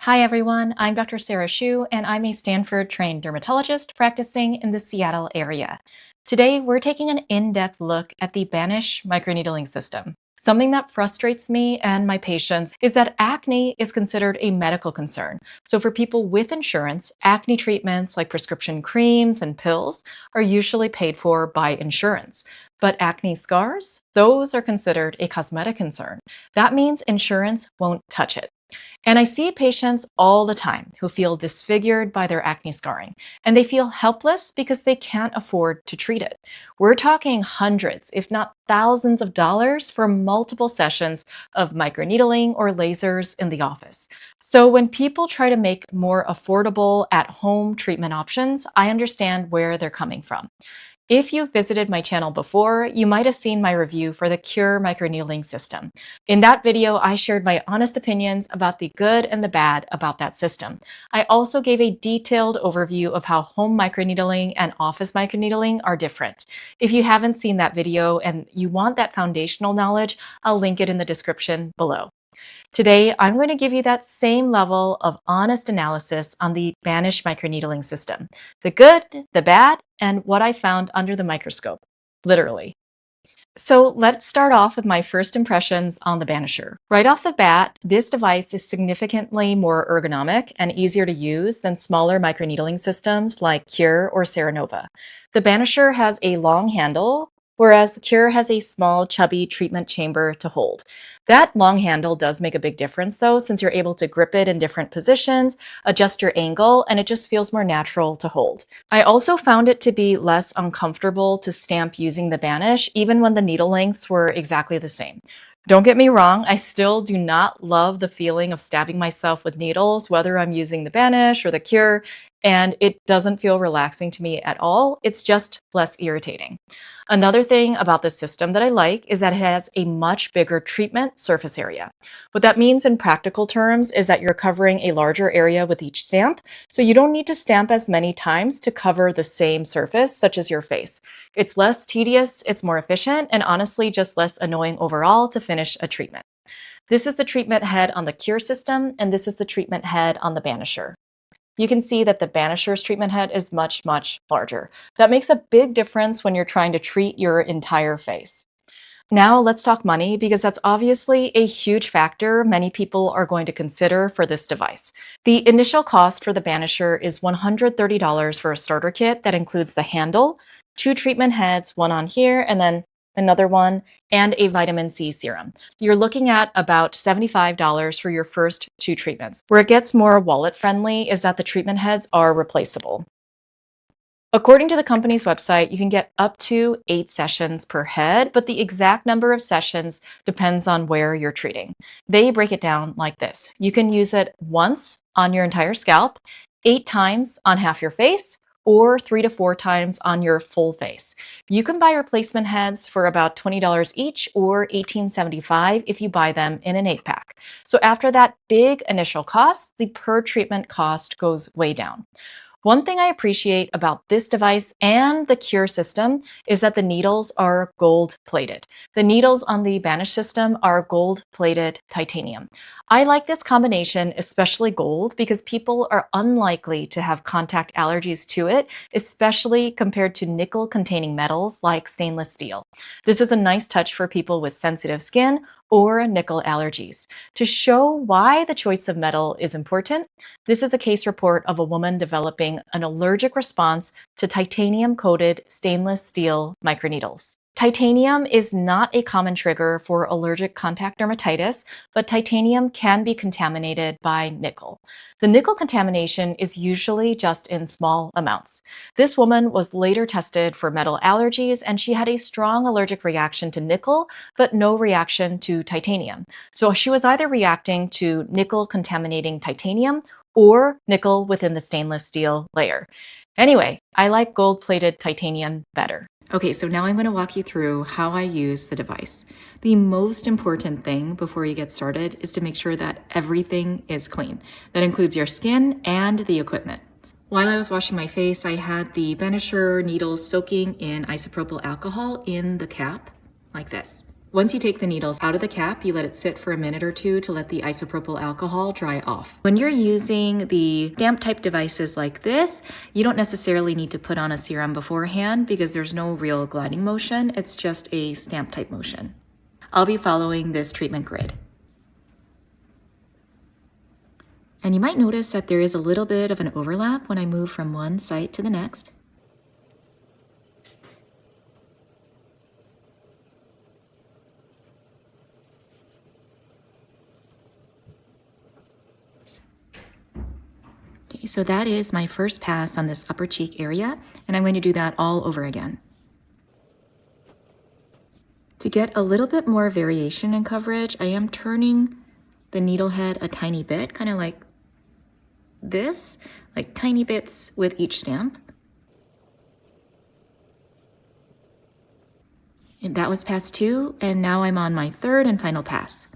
Hi everyone, I'm Dr. Sarah Sheu, and I'm a Stanford-trained dermatologist practicing in the Seattle area. Today, we're taking an in-depth look at the Banish microneedling system. Something that frustrates me and my patients is that acne is considered a medical concern. So for people with insurance, acne treatments like prescription creams and pills are usually paid for by insurance. But acne scars, those are considered a cosmetic concern. That means insurance won't touch it. And I see patients all the time who feel disfigured by their acne scarring, and they feel helpless because they can't afford to treat it. We're talking hundreds, if not thousands of dollars for multiple sessions of microneedling or lasers in the office. So when people try to make more affordable at-home treatment options, I understand where they're coming from. If you've visited my channel before, you might have seen my review for the Cure microneedling system. In that video, I shared my honest opinions about the good and the bad about that system. I also gave a detailed overview of how home microneedling and office microneedling are different. If you haven't seen that video and you want that foundational knowledge, I'll link it in the description below. Today, I'm going to give you that same level of honest analysis on the Banish microneedling system. The good, the bad, and what I found under the microscope, literally. So let's start off with my first impressions on the Banisher. Right off the bat, this device is significantly more ergonomic and easier to use than smaller microneedling systems like Cure or Ceranova. The Banisher has a long handle, whereas the Cure has a small, chubby treatment chamber to hold. That long handle does make a big difference though, since you're able to grip it in different positions, adjust your angle, and it just feels more natural to hold. I also found it to be less uncomfortable to stamp using the Banish, even when the needle lengths were exactly the same. Don't get me wrong, I still do not love the feeling of stabbing myself with needles, whether I'm using the Banish or the Cure, and it doesn't feel relaxing to me at all. It's just less irritating. Another thing about this system that I like is that it has a much bigger treatment surface area. What that means in practical terms is that you're covering a larger area with each stamp, so you don't need to stamp as many times to cover the same surface, such as your face. It's less tedious, it's more efficient, and honestly just less annoying overall to finish a treatment. This is the treatment head on the Cure system, and this is the treatment head on the Banisher. You can see that the Banisher's treatment head is much, much larger. That makes a big difference when you're trying to treat your entire face. Now let's talk money, because that's obviously a huge factor many people are going to consider for this device. The initial cost for the Banisher is $130 for a starter kit that includes the handle, 2 treatment heads, one on here, and then another one, and a vitamin C serum. You're looking at about $75 for your first 2 treatments. Where it gets more wallet friendly is that the treatment heads are replaceable. According to the company's website, you can get up to 8 sessions per head, but the exact number of sessions depends on where you're treating. They break it down like this. You can use it once on your entire scalp, 8 times on half your face, or 3 to 4 times on your full face. You can buy replacement heads for about $20 each or $18.75 if you buy them in an 8-pack. So after that big initial cost, the per treatment cost goes way down. One thing I appreciate about this device and the Cure system is that the needles are gold-plated. The needles on the Banish system are gold-plated titanium. I like this combination, especially gold, because people are unlikely to have contact allergies to it, especially compared to nickel-containing metals like stainless steel. This is a nice touch for people with sensitive skin or nickel allergies. To show why the choice of metal is important, this is a case report of a woman developing an allergic response to titanium-coated stainless steel microneedles. Titanium is not a common trigger for allergic contact dermatitis, but titanium can be contaminated by nickel. The nickel contamination is usually just in small amounts. This woman was later tested for metal allergies, and she had a strong allergic reaction to nickel, but no reaction to titanium. So she was either reacting to nickel contaminating titanium or nickel within the stainless steel layer. Anyway, I like gold-plated titanium better. Okay, so now I'm going to walk you through how I use the device. The most important thing before you get started is to make sure that everything is clean. That includes your skin and the equipment. While I was washing my face, I had the Banisher needles soaking in isopropyl alcohol in the cap, like this. Once you take the needles out of the cap, you let it sit for a minute or two to let the isopropyl alcohol dry off. When you're using the stamp type devices like this, you don't necessarily need to put on a serum beforehand because there's no real gliding motion. It's just a stamp type motion. I'll be following this treatment grid. And you might notice that there is a little bit of an overlap when I move from one site to the next. Okay, so that is my first pass on this upper cheek area, and I'm going to do that all over again. To get a little bit more variation in coverage, I am turning the needle head a tiny bit, kind of like this, like tiny bits with each stamp. And that was pass 2, and now I'm on my third and final pass.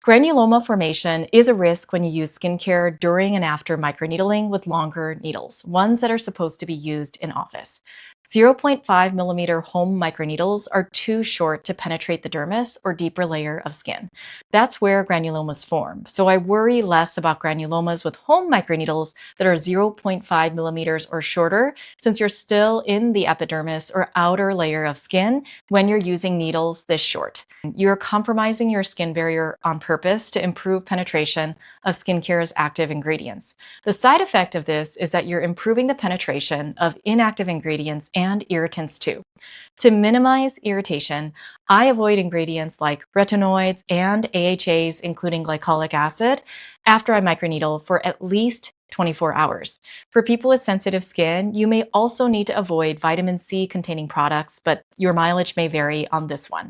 Granuloma formation is a risk when you use skincare during and after microneedling with longer needles, ones that are supposed to be used in office. 0.5 millimeter home microneedles are too short to penetrate the dermis or deeper layer of skin. That's where granulomas form. So I worry less about granulomas with home microneedles that are 0.5 millimeters or shorter, since you're still in the epidermis or outer layer of skin when you're using needles this short. You're compromising your skin barrier on purpose to improve penetration of skincare's active ingredients. The side effect of this is that you're improving the penetration of inactive ingredients and irritants too. To minimize irritation, I avoid ingredients like retinoids and AHAs, including glycolic acid, after I microneedle for at least 24 hours. For people with sensitive skin, you may also need to avoid vitamin C containing products, but your mileage may vary on this one.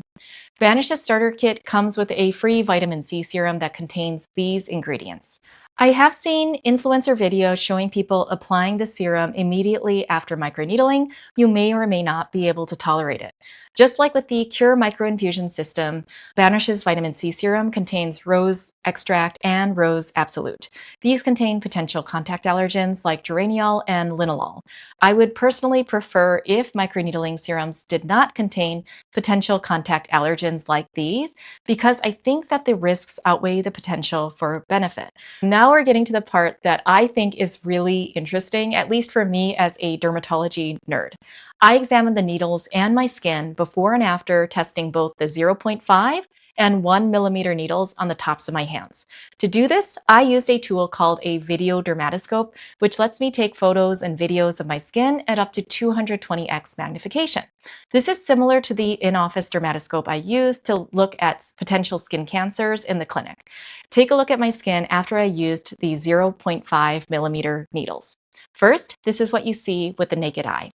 Banish's starter kit comes with a free vitamin C serum that contains these ingredients. I have seen influencer videos showing people applying the serum immediately after microneedling. You may or may not be able to tolerate it. Just like with the Cure microinfusion system, Banish's vitamin C serum contains rose extract and rose absolute. These contain potential contact allergens like geraniol and linalool. I would personally prefer if microneedling serums did not contain potential contact allergens like these, because I think that the risks outweigh the potential for benefit. Now we're getting to the part that I think is really interesting, at least for me as a dermatology nerd. I examined the needles and my skin before and after testing both the 0.5 and 1 millimeter needles on the tops of my hands. To do this, I used a tool called a video dermatoscope, which lets me take photos and videos of my skin at up to 220x magnification. This is similar to the in-office dermatoscope I use to look at potential skin cancers in the clinic. Take a look at my skin after I used the 0.5 millimeter needles. First, this is what you see with the naked eye.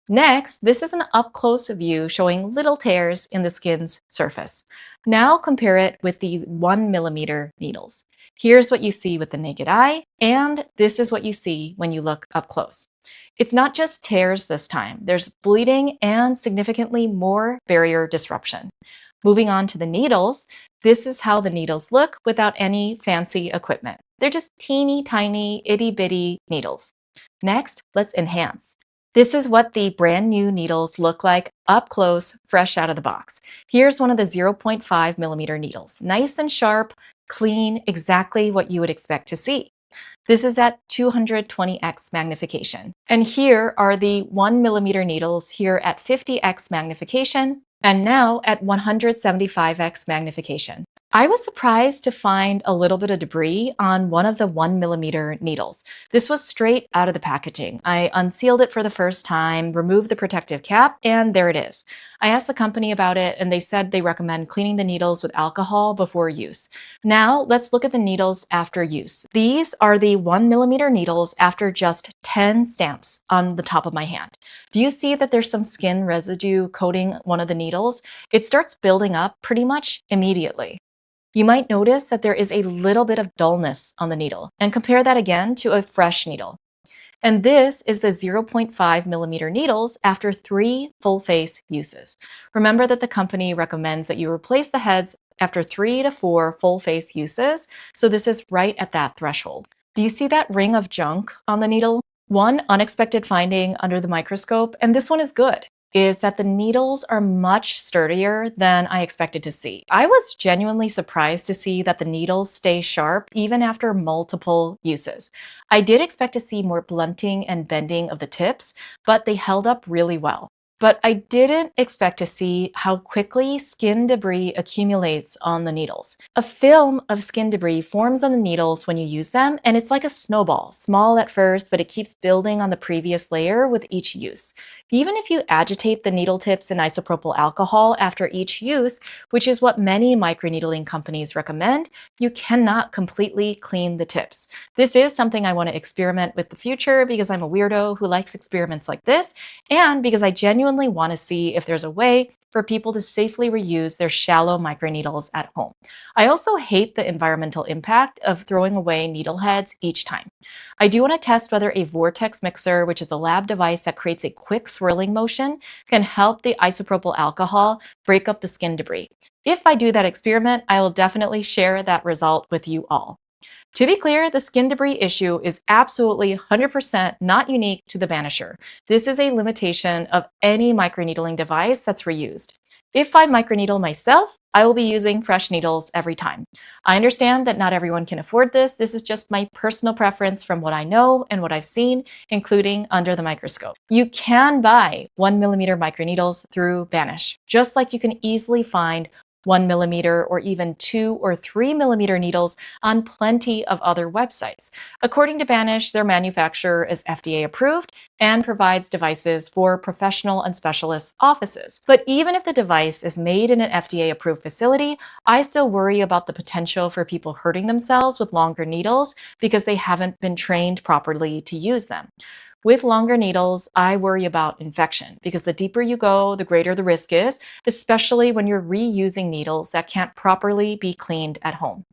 Next, this is an up-close view showing little tears in the skin's surface. Now compare it with these 1 millimeter needles. Here's what you see with the naked eye, and this is what you see when you look up close. It's not just tears this time. There's bleeding and significantly more barrier disruption. Moving on to the needles, this is how the needles look without any fancy equipment. They're just teeny tiny, itty bitty needles. Next, let's enhance. This is what the brand new needles look like up close, fresh out of the box. Here's one of the 0.5 millimeter needles. Nice and sharp, clean, exactly what you would expect to see. This is at 220x magnification. And here are the 1 millimeter needles here at 50x magnification, and now at 175x magnification. I was surprised to find a little bit of debris on one of the 1 millimeter needles. This was straight out of the packaging. I unsealed it for the first time, removed the protective cap, and there it is. I asked the company about it, and they said they recommend cleaning the needles with alcohol before use. Now, let's look at the needles after use. These are the 1 millimeter needles after just 10 stamps on the top of my hand. Do you see that there's some skin residue coating one of the needles? It starts building up pretty much immediately. You might notice that there is a little bit of dullness on the needle, and compare that again to a fresh needle. And this is the 0.5 millimeter needles after 3 full face uses. Remember that the company recommends that you replace the heads after 3 to 4 full face uses, so this is right at that threshold. Do you see that ring of junk on the needle? One unexpected finding under the microscope, and this one is good, is that the needles are much sturdier than I expected to see. I was genuinely surprised to see that the needles stay sharp even after multiple uses. I did expect to see more blunting and bending of the tips, but they held up really well. But I didn't expect to see how quickly skin debris accumulates on the needles. A film of skin debris forms on the needles when you use them, and it's like a snowball, small at first, but it keeps building on the previous layer with each use. Even if you agitate the needle tips in isopropyl alcohol after each use, which is what many microneedling companies recommend, you cannot completely clean the tips. This is something I want to experiment with the future because I'm a weirdo who likes experiments like this, and because I genuinely want to see if there's a way for people to safely reuse their shallow microneedles at home. I also hate the environmental impact of throwing away needle heads each time. I do want to test whether a vortex mixer, which is a lab device that creates a quick swirling motion, can help the isopropyl alcohol break up the skin debris. If I do that experiment, I will definitely share that result with you all. To be clear, the skin debris issue is absolutely 100% not unique to the Banisher. This is a limitation of any microneedling device that's reused. If I microneedle myself, I will be using fresh needles every time. I understand that not everyone can afford this. This is just my personal preference from what I know and what I've seen, including under the microscope. You can buy 1mm microneedles through Banish, just like you can easily find 1mm or even 2 or 3mm needles on plenty of other websites. According to Banish, their manufacturer is FDA approved and provides devices for professional and specialist offices. But even if the device is made in an FDA approved facility, I still worry about the potential for people hurting themselves with longer needles because they haven't been trained properly to use them. With longer needles, I worry about infection because the deeper you go, the greater the risk is, especially when you're reusing needles that can't properly be cleaned at home.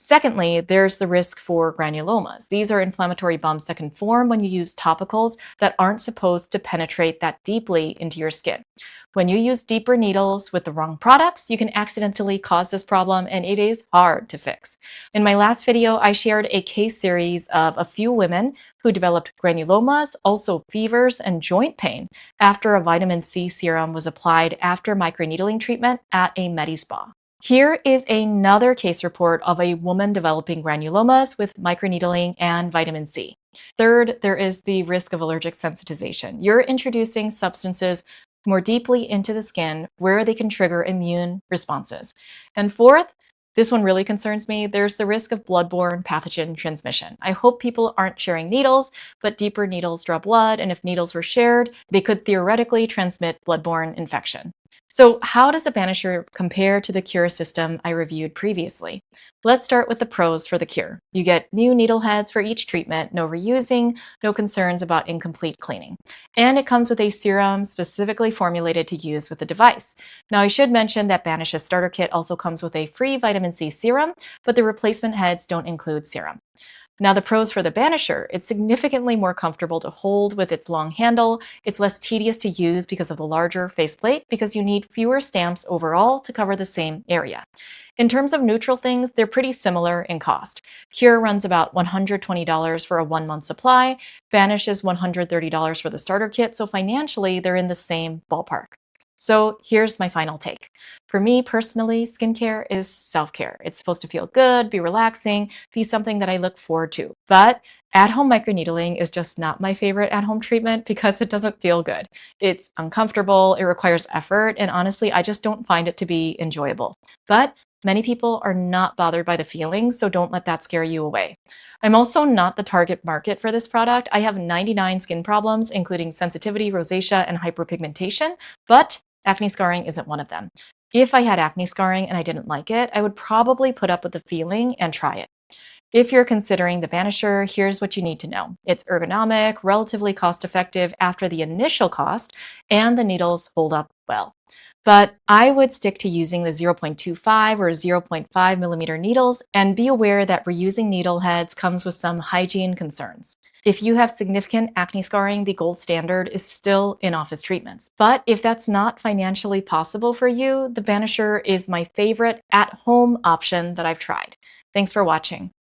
Secondly, there's the risk for granulomas. These are inflammatory bumps that can form when you use topicals that aren't supposed to penetrate that deeply into your skin. When you use deeper needles with the wrong products, you can accidentally cause this problem, and it is hard to fix. In my last video, I shared a case series of a few women who developed granulomas, also fevers, and joint pain after a vitamin C serum was applied after microneedling treatment at a Medi-spa. Here is another case report of a woman developing granulomas with microneedling and vitamin C. Third, there is the risk of allergic sensitization. You're introducing substances more deeply into the skin where they can trigger immune responses. And fourth, this one really concerns me. There's the risk of bloodborne pathogen transmission. I hope people aren't sharing needles, but deeper needles draw blood, and if needles were shared, they could theoretically transmit bloodborne infection. So how does a Banisher compare to the cure system I reviewed previously? Let's start with the pros for the cure. You get new needle heads for each treatment, no reusing, no concerns about incomplete cleaning. And it comes with a serum specifically formulated to use with the device. Now, I should mention that Banish's starter kit also comes with a free vitamin C serum, but the replacement heads don't include serum. Now, the pros for the Banisher: it's significantly more comfortable to hold with its long handle. It's less tedious to use because of the larger faceplate, because you need fewer stamps overall to cover the same area. In terms of neutral things, they're pretty similar in cost. Cure runs about $120 for a 1-month supply. Banish is $130 for the starter kit, so financially, they're in the same ballpark. So here's my final take. For me personally, skincare is self-care. It's supposed to feel good, be relaxing, be something that I look forward to. But at-home microneedling is just not my favorite at-home treatment because it doesn't feel good. It's uncomfortable, it requires effort, and honestly, I just don't find it to be enjoyable. But many people are not bothered by the feelings, so don't let that scare you away. I'm also not the target market for this product. I have 99 skin problems, including sensitivity, rosacea, and hyperpigmentation, but acne scarring isn't one of them. If I had acne scarring and I didn't like it, I would probably put up with the feeling and try it. If you're considering the Banisher, here's what you need to know. It's ergonomic, relatively cost-effective after the initial cost, and the needles hold up well. But I would stick to using the 0.25 or 0.5mm needles, and be aware that reusing needle heads comes with some hygiene concerns. If you have significant acne scarring, the gold standard is still in-office treatments. But if that's not financially possible for you, the Banisher is my favorite at-home option that I've tried. Thanks for watching.